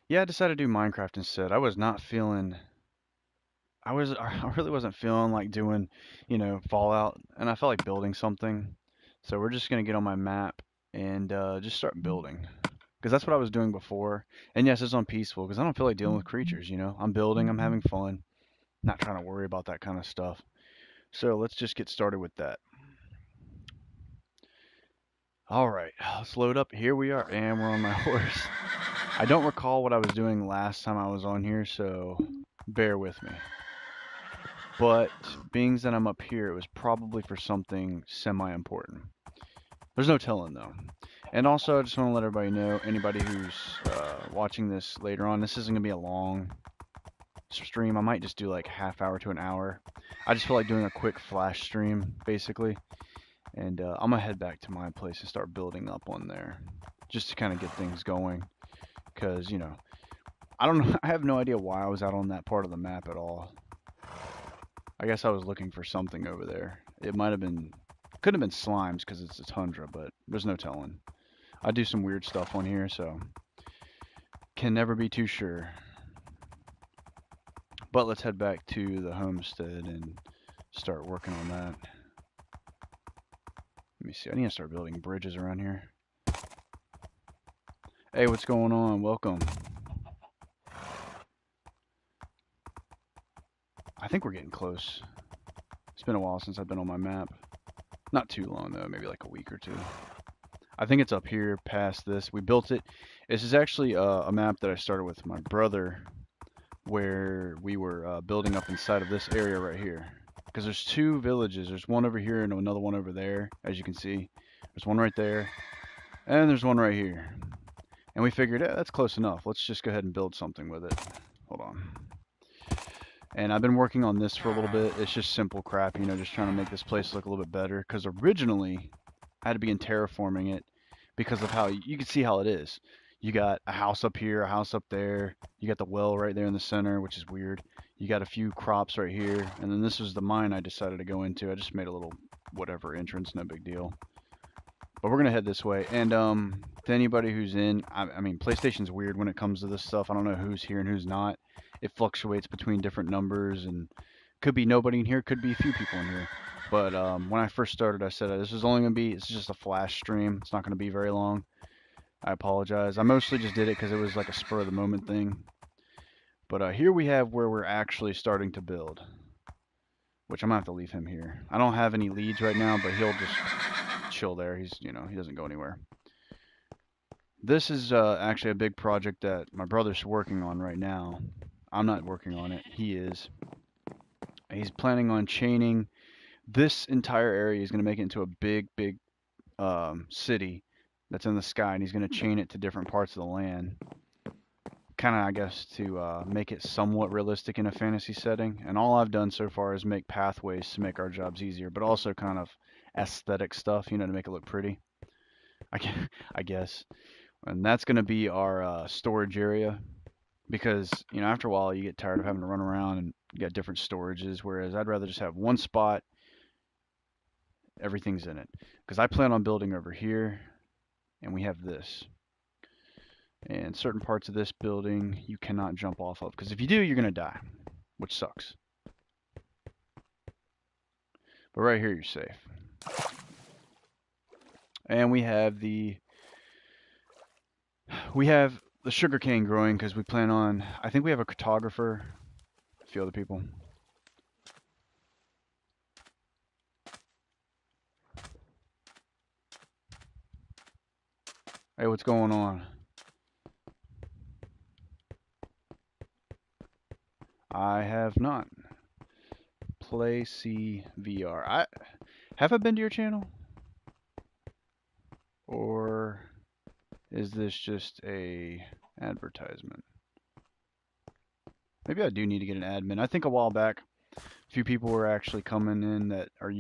Yeah, I decided to do Minecraft instead. I was not feeling. I really wasn't feeling like doing, Fallout, and I felt like building something. So we're just gonna get on my map and just start building, because that's what I was doing before. And yes, it's on peaceful because I don't feel like dealing with creatures. I'm building, I'm having fun, not trying to worry about that kind of stuff. So let's just get started with that. All right, let's load up. Here we are, and we're on my horse. I don't recall what I was doing last time I was on here, so bear with me. But being that I'm up here, it was probably for something semi-important. There's no telling though. And also, I just want to let everybody know, anybody who's watching this later on, this isn't gonna be a long stream. I might just do like half hour to an hour. I just feel like doing a quick flash stream, basically. And I'm gonna head back to my place and start building up on there, just to kind of get things going. Cause I don't know. I have no idea why I was out on that part of the map at all. I guess I was looking for something over there. It might have been, could have been slimes because it's a tundra, but there's no telling. I do some weird stuff on here, so can never be too sure. But let's head back to the homestead and start working on that. Let me see. I need to start building bridges around here. Hey, what's going on? Welcome. I think we're getting close. It's been a while since I've been on my map. Not too long though, maybe like a week or two. I think it's up here past this. We built it. This is actually a map that I started with my brother, where we were building up inside of this area right here. Because there's two villages. There's one over here and another one over there, as you can see. There's one right there, and there's one right here. And we figured, yeah, that's close enough. Let's just go ahead and build something with it. Hold on. And I've been working on this for a little bit. It's just simple crap, just trying to make this place look a little bit better. Because originally, I had to begin terraforming it because of how you can see how it is. You got a house up here, a house up there. You got the well right there in the center, which is weird. You got a few crops right here, and then this was the mine I decided to go into. I just made a little whatever entrance, no big deal. But we're gonna head this way. And to anybody who's in, I mean, PlayStation's weird when it comes to this stuff. I don't know who's here and who's not. It fluctuates between different numbers, and could be nobody in here, could be a few people in here. But when I first started, I said this is only gonna be, it's just a flash stream. It's not gonna be very long. I apologize. I mostly just did it because it was like a spur of the moment thing. But here we have where we're actually starting to build, which I'm gonna have to leave him here. I don't have any leads right now, but he'll just chill there. He's, he doesn't go anywhere. This is actually a big project that my brother's working on right now. I'm not working on it. He is. He's planning on chaining this entire area. He's going to make it into a big, big city that's in the sky, and he's going to chain it to different parts of the land. Kind of, I guess, to make it somewhat realistic in a fantasy setting. And all I've done so far is make pathways to make our jobs easier, but also kind of aesthetic stuff, to make it look pretty. I guess. And that's going to be our storage area because after a while you get tired of having to run around and you got different storages. Whereas I'd rather just have one spot, everything's in it. Because I plan on building over here, and we have this. And certain parts of this building you cannot jump off of because if you do, you're going to die, which sucks. But right here, you're safe. And we have the sugarcane growing because we plan on. I think we have a cartographer, a few other people. Hey, what's going on? I have not. Play C VR. Have I been to your channel, or is this just a advertisement? Maybe I do need to get an admin. I think a while back, a few people were actually coming in that are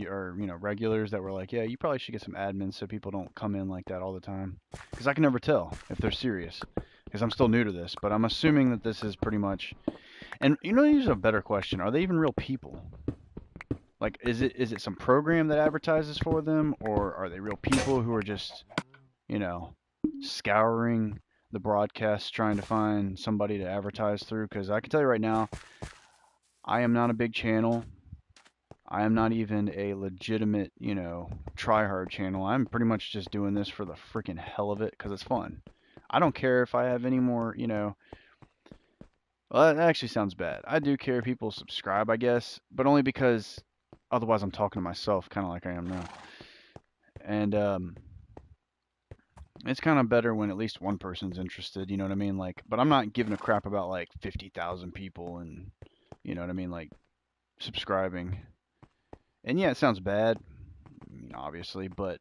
regulars that were like, yeah, you probably should get some admins so people don't come in like that all the time. Because I can never tell if they're serious. Because I'm still new to this, but I'm assuming that this is pretty much. And here's a better question: are they even real people? Like, is it some program that advertises for them, or are they real people who are just, you know, scouring the broadcast trying to find somebody to advertise through, because I can tell you right now, I am not a big channel. I am not even a legitimate, try hard channel. I'm pretty much just doing this for the freaking hell of it because it's fun. I don't care if I have any more, well, that actually sounds bad. I do care if people subscribe, I guess, but only because otherwise I'm talking to myself, kind of like I am now. And it's kind of better when at least one person's interested, you know what I mean? Like, but I'm not giving a crap about like 50,000 people and, you know what I mean, like subscribing. And yeah, it sounds bad, obviously, but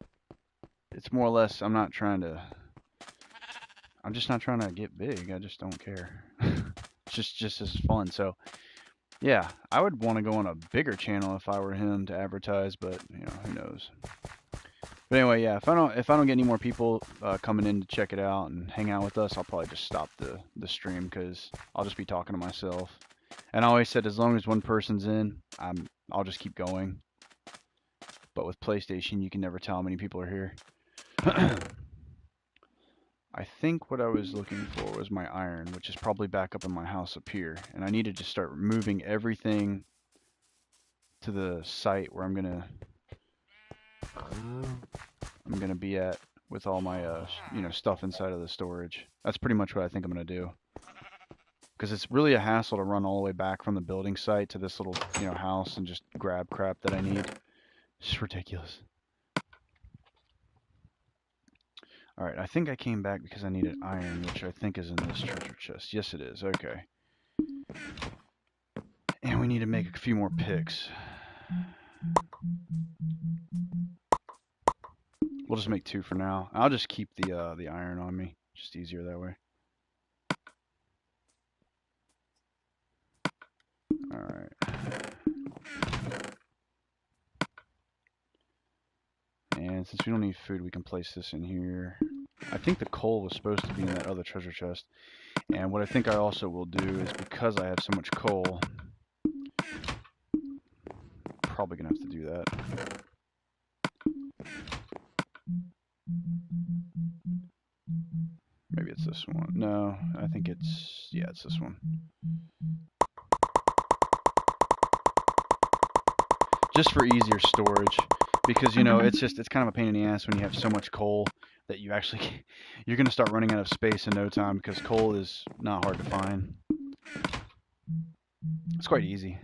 it's more or less I'm just not trying to get big. I just don't care. It's just as fun. So yeah, I would want to go on a bigger channel if I were him to advertise, but who knows. But anyway, yeah, if I don't get any more people coming in to check it out and hang out with us, I'll probably just stop the stream because I'll just be talking to myself. And I always said as long as one person's in, I'll just keep going. But with PlayStation, you can never tell how many people are here. I think what I was looking for was my iron, which is probably back up in my house up here. And I needed to start moving everything to the site where I'm gonna be at with all my stuff inside of the storage. That's pretty much what I think I'm gonna do. Because it's really a hassle to run all the way back from the building site to this little house and just grab crap that I need. It's just ridiculous. Alright, I think I came back because I needed iron, which I think is in this treasure chest. Yes, it is. Okay. And we need to make a few more picks. We'll just make 2 for now. I'll just keep the iron on me. Just easier that way. Alright. And since we don't need food, we can place this in here. I think the coal was supposed to be in that other treasure chest. And what I think I also will do is, because I have so much coal, probably gonna have to do that. Maybe it's this one. No, I think it's this one. Just for easier storage, because it's kind of a pain in the ass when you have so much coal that you're gonna start running out of space in no time, because coal is not hard to find. It's quite easy.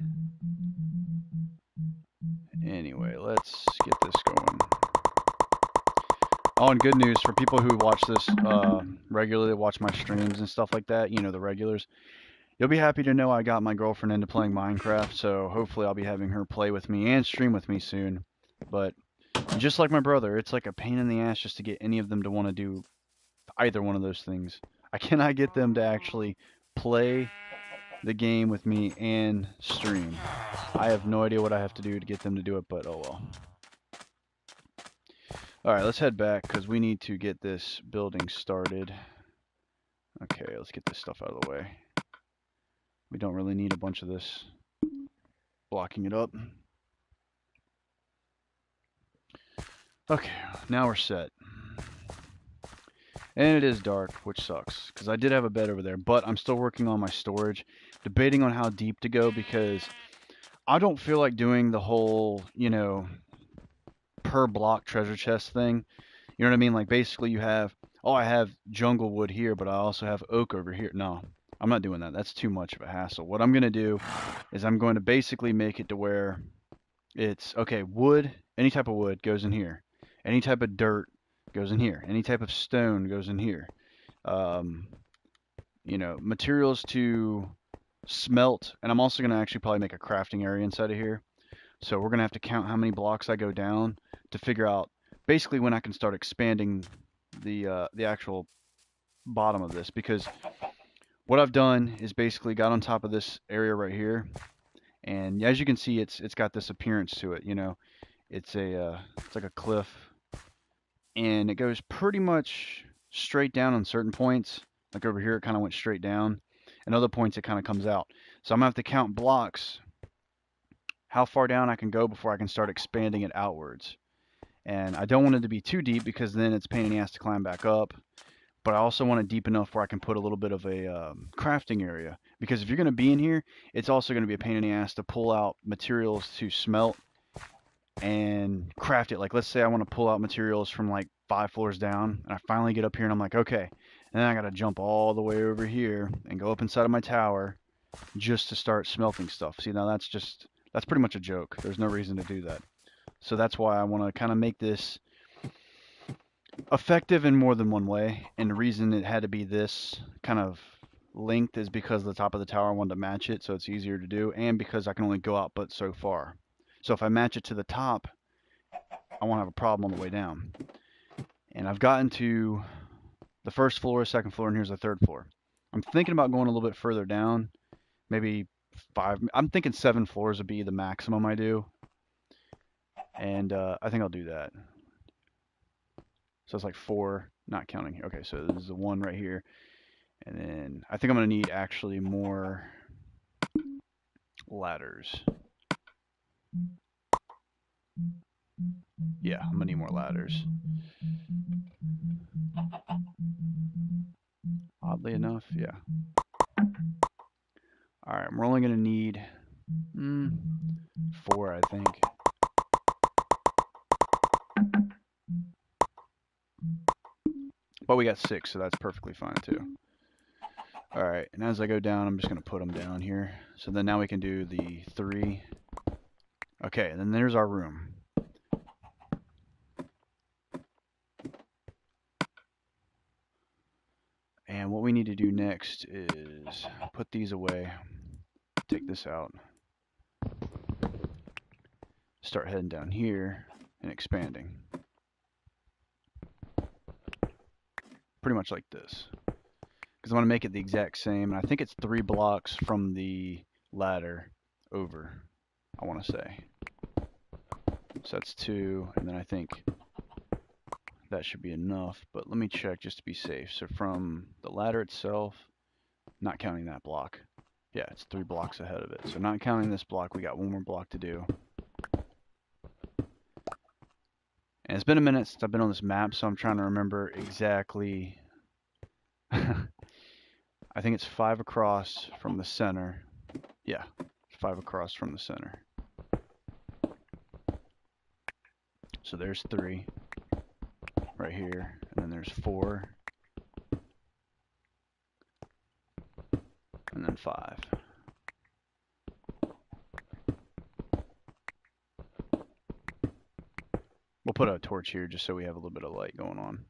Anyway, let's get this going. Oh, and good news for people who watch this regularly, watch my streams and stuff like that, the regulars. You'll be happy to know I got my girlfriend into playing Minecraft, so hopefully I'll be having her play with me and stream with me soon. But just like my brother, it's like a pain in the ass just to get any of them to want to do either one of those things. I cannot get them to actually play the game with me and stream. I have no idea what I have to do to get them to do it, but oh well. Alright, let's head back because we need to get this building started. Okay, let's get this stuff out of the way. We don't really need a bunch of this blocking it up. Okay, now we're set. And it is dark, which sucks, because I did have a bed over there, but I'm still working on my storage, debating on how deep to go, because I don't feel like doing the whole, per block treasure chest thing. You know what I mean? Like, basically you have, I have jungle wood here, but I also have oak over here. No, I'm not doing that. That's too much of a hassle. What I'm going to do is I'm going to basically make it to where it's, okay, wood, any type of wood goes in here. Any type of dirt goes in here. Any type of stone goes in here. Materials to smelt, and I'm also going to actually probably make a crafting area inside of here. So we're going to have to count how many blocks I go down to figure out basically when I can start expanding the actual bottom of this, because what I've done is basically got on top of this area right here, and as you can see, it's got this appearance to it. It's like a cliff, and it goes pretty much straight down on certain points. Like over here, it kind of went straight down, and other points it kind of comes out. So I'm gonna have to count blocks, how far down I can go before I can start expanding it outwards. And I don't want it to be too deep because then it's a pain in the ass to climb back up. but I also want it deep enough where I can put a little bit of a crafting area. Because if you're going to be in here, it's also going to be a pain in the ass to pull out materials to smelt and craft it. Like, let's say I want to pull out materials from like 5 floors down, and I finally get up here and I'm like, okay. And then I got to jump all the way over here and go up inside of my tower just to start smelting stuff. See, now that's pretty much a joke. There's no reason to do that. So that's why I want to kind of make this effective in more than one way. And the reason it had to be this kind of length is because the top of the tower I wanted to match it so it's easier to do, and because I can only go out but so far. So if I match it to the top, I won't have a problem on the way down. And I've gotten to the first floor, second floor, and here's the third floor. I'm thinking about going a little bit further down, maybe 5. I'm thinking 7 floors would be the maximum I do. And I think I'll do that. So it's like 4, not counting here. Okay, so there's the 1 right here. And then I think I'm going to need actually more ladders. Yeah, I'm going to need more ladders. Oddly enough, yeah. Alright, we're only going to need 4, I think. But we got 6, so that's perfectly fine too. Alright, and as I go down, I'm just going to put them down here. So then now we can do the 3. Okay, and then there's our room. And what we need to do next is put these away. Take this out. Start heading down here and expanding. Pretty much like this. Because I want to make it the exact same. And I think it's 3 blocks from the ladder over, I want to say. So that's 2, and then I think that should be enough. But let me check just to be safe. So from the ladder itself, not counting that block. Yeah, it's 3 blocks ahead of it. So not counting this block, we got 1 more block to do. And it's been a minute since I've been on this map, so I'm trying to remember exactly. I think it's 5 across from the center. Yeah, 5 across from the center. So there's 3 right here, and then there's 4, and then 5. We'll put a torch here just so we have a little bit of light going on.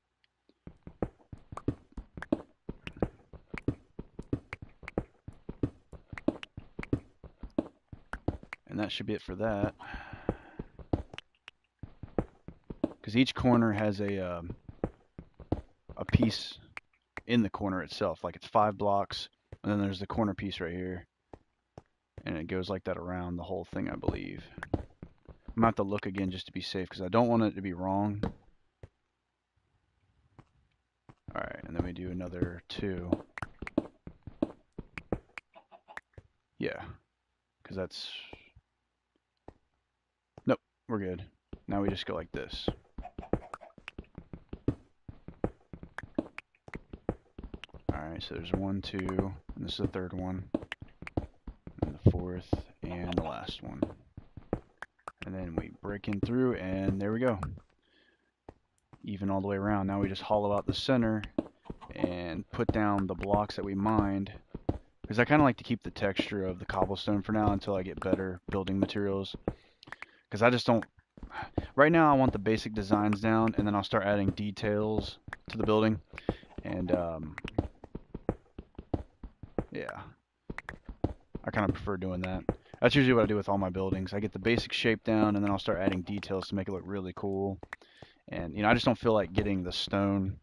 And that should be it for that. Because each corner has a piece in the corner itself. Like it's 5 blocks, and then there's the corner piece right here. And it goes like that around the whole thing, I believe. I'm going to have to look again just to be safe, because I don't want it to be wrong. Alright, and then we do another 2. Yeah, because that's... Nope, we're good. Now we just go like this. Alright, so there's 1, 2, and this is the 3rd one, and the 4th, and the last one. And then we break in through, and there we go. Even all the way around. Now we just hollow out the center and put down the blocks that we mined. Because I kind of like to keep the texture of the cobblestone for now until I get better building materials. Because I just don't... Right now I want the basic designs down, and then I'll start adding details to the building. And, yeah. I kind of prefer doing that. That's usually what I do with all my buildings. I get the basic shape down, and then I'll start adding details to make it look really cool. And, you know, I just don't feel like getting the stone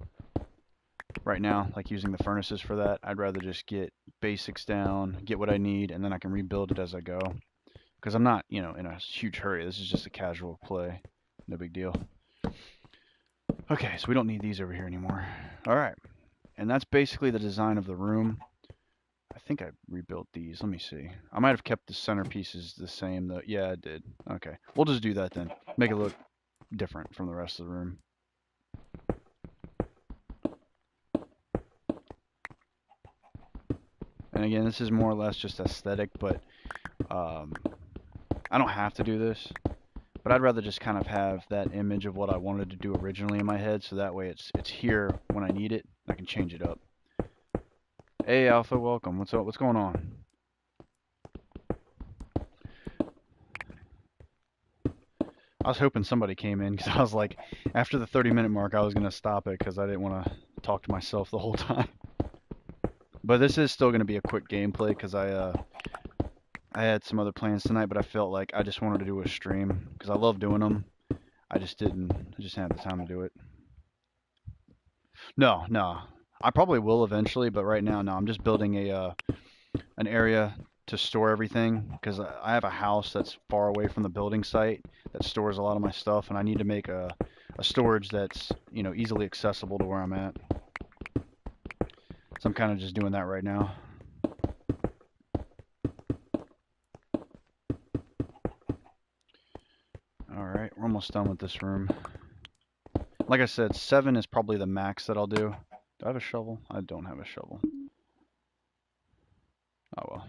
right now, like using the furnaces for that. I'd rather just get basics down, get what I need, and then I can rebuild it as I go. Because I'm not, you know, in a huge hurry. This is just a casual play. No big deal. Okay, so we don't need these over here anymore. Alright. And that's basically the design of the room. I think I rebuilt these. Let me see. I might have kept the centerpieces the same, though. Yeah, I did. Okay. We'll just do that then. Make it look different from the rest of the room. And again, this is more or less just aesthetic, but um, I don't have to do this. But I'd rather just kind of have that image of what I wanted to do originally in my head, so that way it's here when I need it. I can change it up. Hey Alpha, welcome. What's up? What's going on? I was hoping somebody came in because I was like, after the 30-minute mark, I was gonna stop it because I didn't want to talk to myself the whole time. But this is still gonna be a quick gameplay because I had some other plans tonight, but I felt like I just wanted to do a stream because I love doing them. I just didn't have the time to do it. No, no. I probably will eventually, but right now, no. I'm just building an area to store everything because I have a house that's far away from the building site that stores a lot of my stuff, and I need to make a storage that's, you know, easily accessible to where I'm at. So I'm kind of just doing that right now. Alright, we're almost done with this room. Like I said, 7 is probably the max that I'll do. Do I have a shovel? I don't have a shovel. Oh well.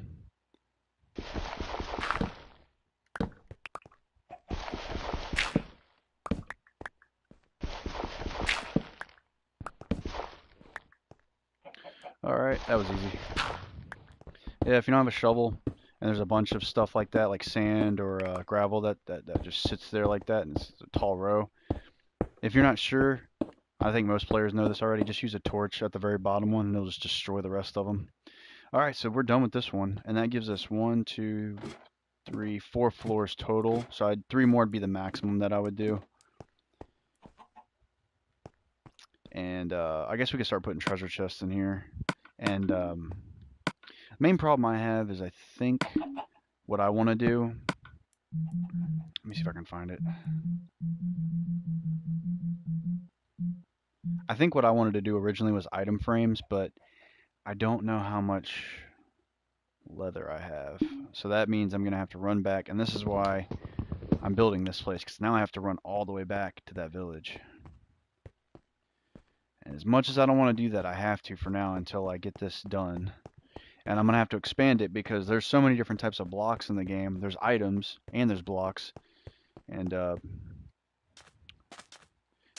Alright, that was easy. Yeah, if you don't have a shovel and there's a bunch of stuff like that, like sand or gravel that just sits there like that and it's a tall row. If you're not sure, I think most players know this already, just use a torch at the very bottom one and it'll just destroy the rest of them. Alright, so we're done with this one, and that gives us 1, 2, 3, 4 floors total. So 3 more would be the maximum that I would do. And I guess we could start putting treasure chests in here. And the main problem I have is I think what I want to do. Let me see if I can find it. I think what I wanted to do originally was item frames, but I don't know how much leather I have. So that means I'm going to have to run back, and this is why I'm building this place, because now I have to run all the way back to that village. And as much as I don't want to do that, I have to for now until I get this done. And I'm going to have to expand it because there's so many different types of blocks in the game. There's items and there's blocks. And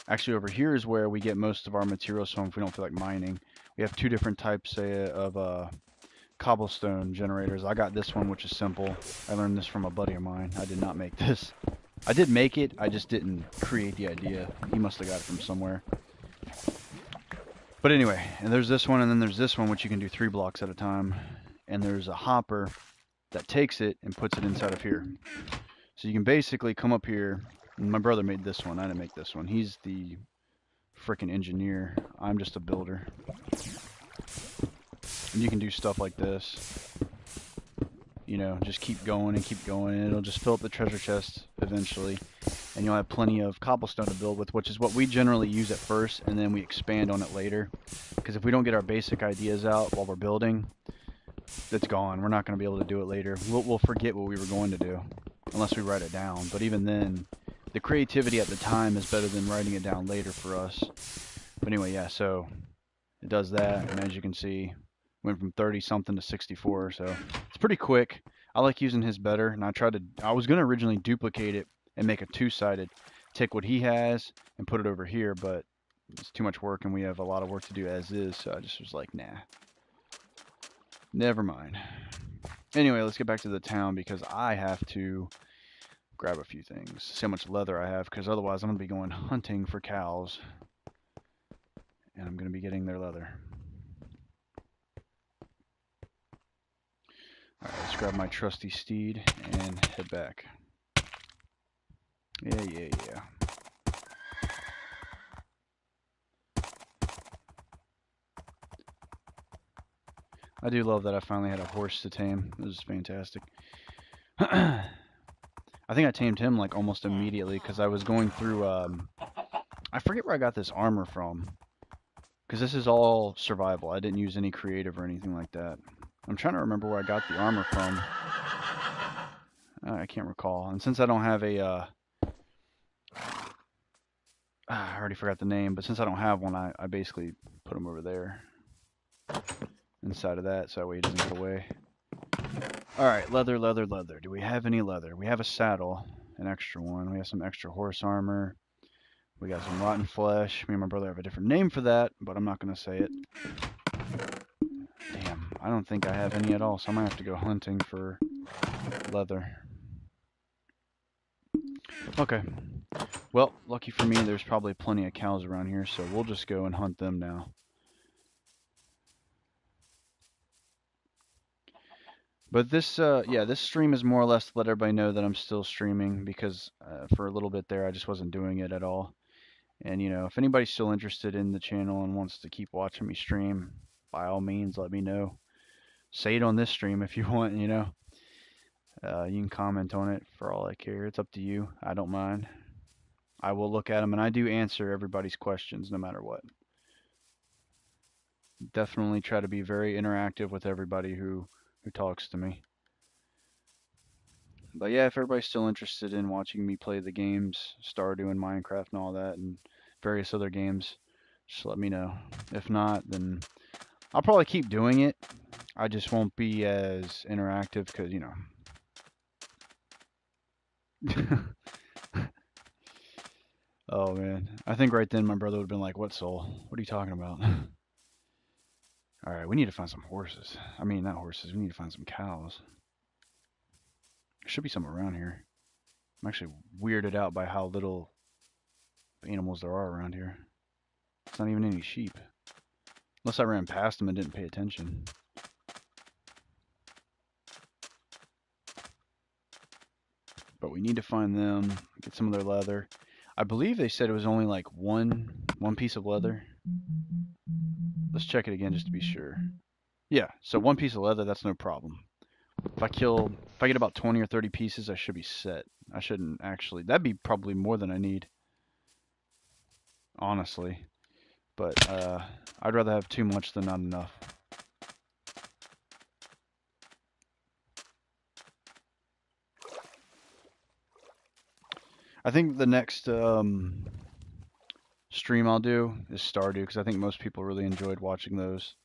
actually over here is where we get most of our materials from if we don't feel like mining. We have 2 different types of cobblestone generators. I got this one, which is simple. I learned this from a buddy of mine. I did not make this. I did make it, I just didn't create the idea. He must have got it from somewhere. But anyway, and there's this one, and then there's this one, which you can do 3 blocks at a time. And there's a hopper that takes it and puts it inside of here. So you can basically come up here. My brother made this one. I didn't make this one. He's the freaking engineer. I'm just a builder. And you can do stuff like this. You know, just keep going and keep going, and it'll just fill up the treasure chest eventually. And you'll have plenty of cobblestone to build with, which is what we generally use at first, and then we expand on it later. Because if we don't get our basic ideas out while we're building, it's gone. We're not going to be able to do it later. We'll forget what we were going to do, unless we write it down. But even then, the creativity at the time is better than writing it down later for us. But anyway, yeah, so it does that, and as you can see, went from 30 something to 64, so it's pretty quick. I like using his better, and I was going to originally duplicate it and make a 2-sided, take what he has and put it over here, but it's too much work and we have a lot of work to do as is, so I just was like, nah, never mind. Anyway, let's get back to the town because I have to grab a few things. See how much leather I have, because otherwise I'm going to be going hunting for cows, and I'm going to be getting their leather. Alright, let's grab my trusty steed and head back. Yeah. I do love that I finally had a horse to tame. This is fantastic. I think I tamed him like almost immediately because I was going through, I forget where I got this armor from. Because this is all survival. I didn't use any creative or anything like that. I'm trying to remember where I got the armor from. I can't recall. And since I don't have a, I already forgot the name, but since I don't have one, I basically put them over there. inside of that, so that way he doesn't get away. Alright, leather, leather, leather. Do we have any leather? We have a saddle, an extra one. We have some extra horse armor. We got some rotten flesh. Me and my brother have a different name for that, but I'm not going to say it. Damn, I don't think I have any at all, so I might have to go hunting for leather. Okay. Well, lucky for me, there's probably plenty of cows around here, so we'll just go and hunt them now. But this, yeah, this stream is more or less to let everybody know that I'm still streaming because for a little bit there, I just wasn't doing it at all. And, you know, if anybody's still interested in the channel and wants to keep watching me stream, by all means, let me know. Say it on this stream if you want, you know. You can comment on it for all I care. It's up to you. I don't mind. I will look at them, and I do answer everybody's questions no matter what. Definitely try to be very interactive with everybody who talks to me. But yeah, if everybody's still interested in watching me play the games, Stardew and Minecraft and all that, and various other games, just let me know. If not, then I'll probably keep doing it. I just won't be as interactive because, you know. Oh man, I think right then my brother would have been like, "What soul? What are you talking about?" All right, we need to find some horses. I mean, not horses. We need to find some cows. There should be some around here. I'm actually weirded out by how little animals there are around here. It's not even any sheep. Unless I ran past them and didn't pay attention. But we need to find them, get some of their leather. I believe they said it was only like one piece of leather. Let's check it again just to be sure. Yeah, so one piece of leather, that's no problem. If I get about 20 or 30 pieces, I should be set. I shouldn't actually, that'd be probably more than I need. Honestly. But I'd rather have too much than not enough. I think the next stream I'll do is Stardew, because I think most people really enjoyed watching those.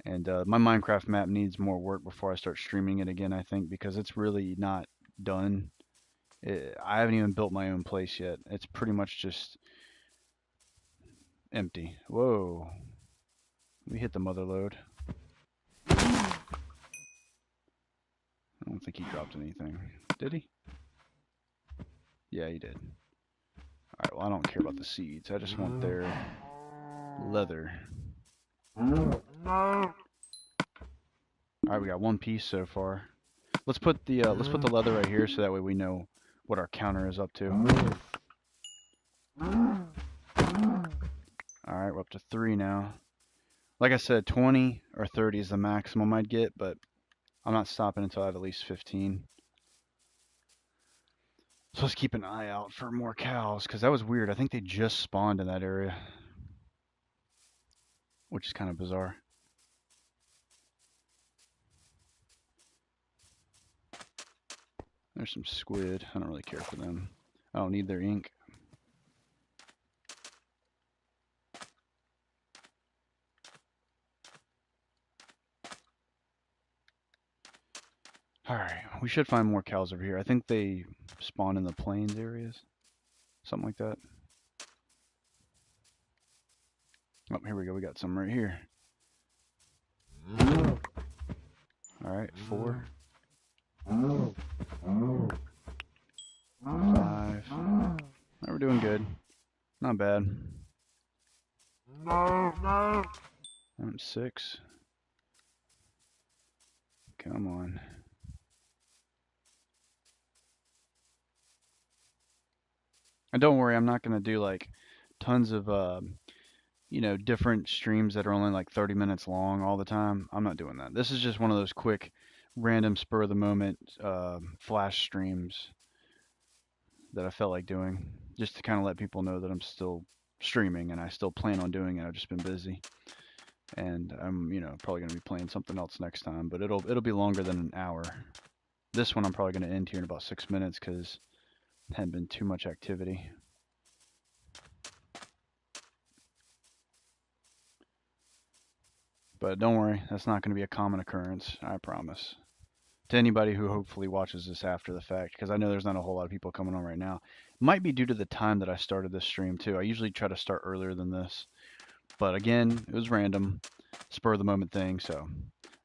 And my Minecraft map needs more work before I start streaming it again, I think, because it's really not done. I haven't even built my own place yet. It's pretty much just empty. Whoa. We hit the mother lode. I don't think he dropped anything. Did he? Yeah, he did. Alright, well, I don't care about the seeds. I just want their leather. Alright, we got one piece so far. Let's put the leather right here so that way we know what our counter is up to. Alright, we're up to 3 now. Like I said, 20 or 30 is the maximum I'd get, but I'm not stopping until I have at least 15. So let's keep an eye out for more cows, because that was weird. I think they just spawned in that area, which is kind of bizarre. There's some squid. I don't really care for them. I don't need their ink. Alright, we should find more cows over here. I think they spawn in the plains areas. Something like that. Oh, here we go. We got some right here. Alright, 4. 5. We're doing good. Not bad. 6. Come on. And don't worry, I'm not going to do like tons of, you know, different streams that are only like 30 minutes long all the time. I'm not doing that. This is just one of those quick, random, spur of the moment flash streams that I felt like doing, just to kind of let people know that I'm still streaming and I still plan on doing it. I've just been busy, and I'm, you know, probably going to be playing something else next time, but it'll be longer than an hour. This one I'm probably going to end here in about 6 minutes because there hadn't been too much activity. But don't worry, that's not going to be a common occurrence, I promise. To anybody who hopefully watches this after the fact, because I know there's not a whole lot of people coming on right now. Might be due to the time that I started this stream too. I usually try to start earlier than this. But again, it was random, spur of the moment thing, so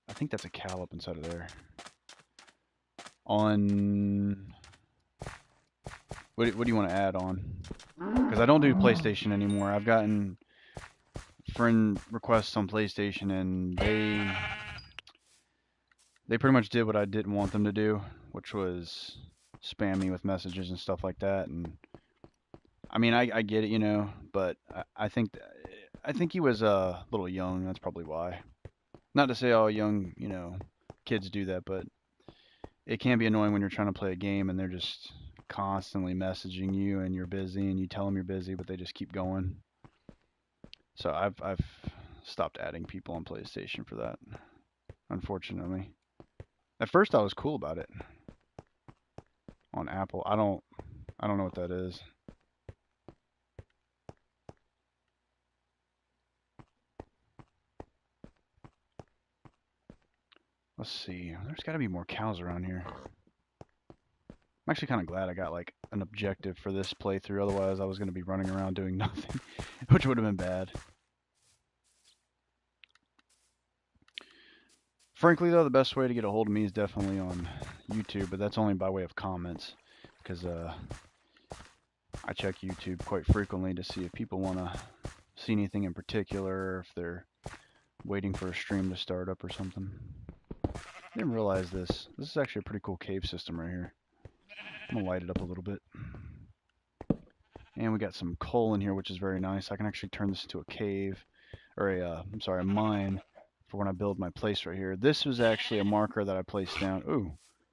I think that's a cow up inside of there. On what do you want to add on? Because I don't do PlayStation anymore. I've gotten friend requests on PlayStation, and they pretty much did what I didn't want them to do, which was spam me with messages and stuff like that. And I mean, I get it, you know, but I think he was a little young. That's probably why. Not to say all young, you know, kids do that, but it can be annoying when you're trying to play a game and they're just constantly messaging you and you're busy and you tell them you're busy, but they just keep going. So I've stopped adding people on PlayStation for that, unfortunately. At first I was cool about it. On Apple, I don't know what that is. Let's see. There's got to be more cows around here. I'm actually kind of glad I got like an objective for this playthrough. Otherwise, I was going to be running around doing nothing, which would have been bad. Frankly, though, the best way to get a hold of me is definitely on YouTube, but that's only by way of comments, because I check YouTube quite frequently to see if people want to see anything in particular, or if they're waiting for a stream to start up or something. I didn't realize this. This is actually a pretty cool cave system right here. I'm gonna light it up a little bit. And we got some coal in here, which is very nice. I can actually turn this into a cave, or a mine, for when I build my place right here. This was actually a marker that I placed down. Ooh,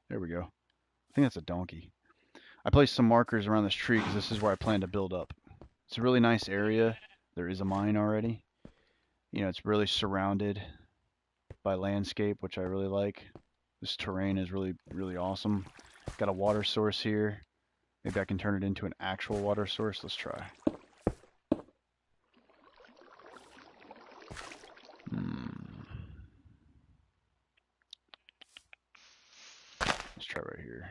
there we go. I think that's a donkey. I placed some markers around this tree because this is where I plan to build up. It's a really nice area. There is a mine already. You know, it's really surrounded by landscape, which I really like. This terrain is really, really awesome. Got a water source here. Maybe I can turn it into an actual water source. Let's try. Let's try right here.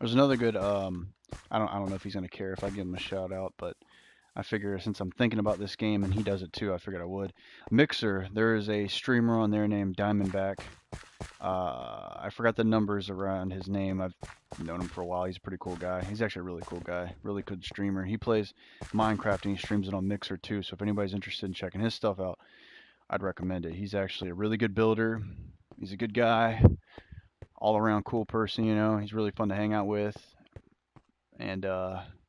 There's another good, I don't know if he's gonna care if I give him a shout out, but I figure since I'm thinking about this game and he does it too, I figured I would. Mixer, there is a streamer on there named Diamondback. I forgot the numbers around his name. I've known him for a while. He's a pretty cool guy. He's actually a really cool guy, really good streamer. He plays Minecraft and he streams it on Mixer too. So if anybody's interested in checking his stuff out, I'd recommend it. He's actually a really good builder. He's a good guy, all around cool person, you know. He's really fun to hang out with. And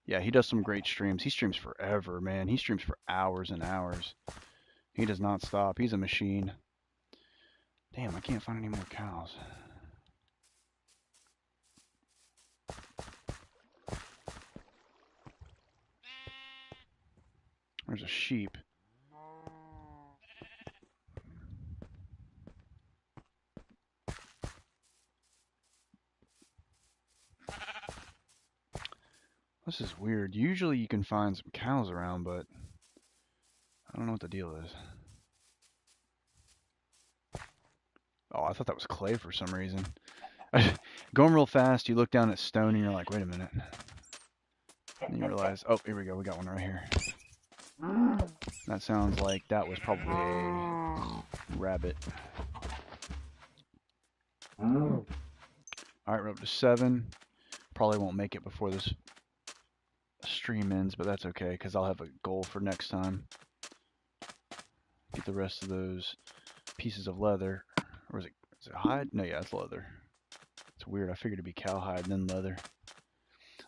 yeah, he does some great streams. He streams forever, man. He streams for hours and hours. He does not stop. He's a machine. Damn, I can't find any more cows. There's a sheep. This is weird. Usually you can find some cows around, but I don't know what the deal is. Oh, I thought that was clay for some reason. Going real fast, you look down at stone and you're like, wait a minute. And you realize, oh, here we go. We got one right here. That sounds like that was probably a rabbit. Alright, we're up to 7. Probably won't make it before this stream ends, but that's okay, because I'll have a goal for next time. Get the rest of those pieces of leather. Or is it hide? No, yeah, it's leather. It's weird. I figured it'd be cowhide and then leather.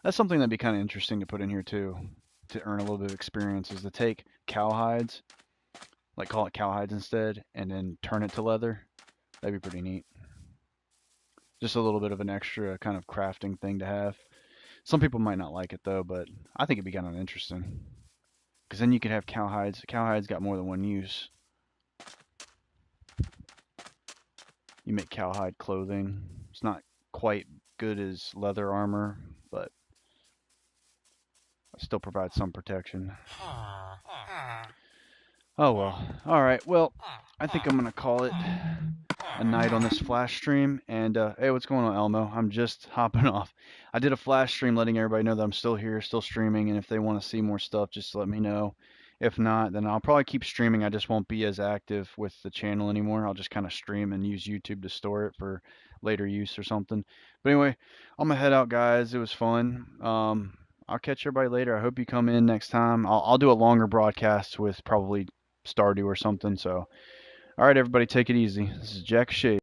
That's something that'd be kind of interesting to put in here too, to earn a little bit of experience, is to take cowhides, like call it cowhides instead, and then turn it to leather. That'd be pretty neat. Just a little bit of an extra kind of crafting thing to have. Some people might not like it though, but I think it'd be kind of interesting. Because then you could have cowhides. Cowhides got more than one use. You make cowhide clothing. It's not quite good as leather armor, but it still provides some protection. Oh well. Alright, well, I think I'm gonna call it a night on this flash stream. And hey, what's going on, Elmo? I'm just hopping off. I did a flash stream letting everybody know that I'm still here, still streaming, and if they want to see more stuff, just let me know. If not, then I'll probably keep streaming. I just won't be as active with the channel anymore. I'll just kind of stream and use YouTube to store it for later use or something. But anyway, I'm gonna head out, guys. It was fun. I'll catch everybody later. I hope you come in next time. I'll do a longer broadcast with probably Stardew or something. So, all right, everybody, take it easy. This is Jack Shade.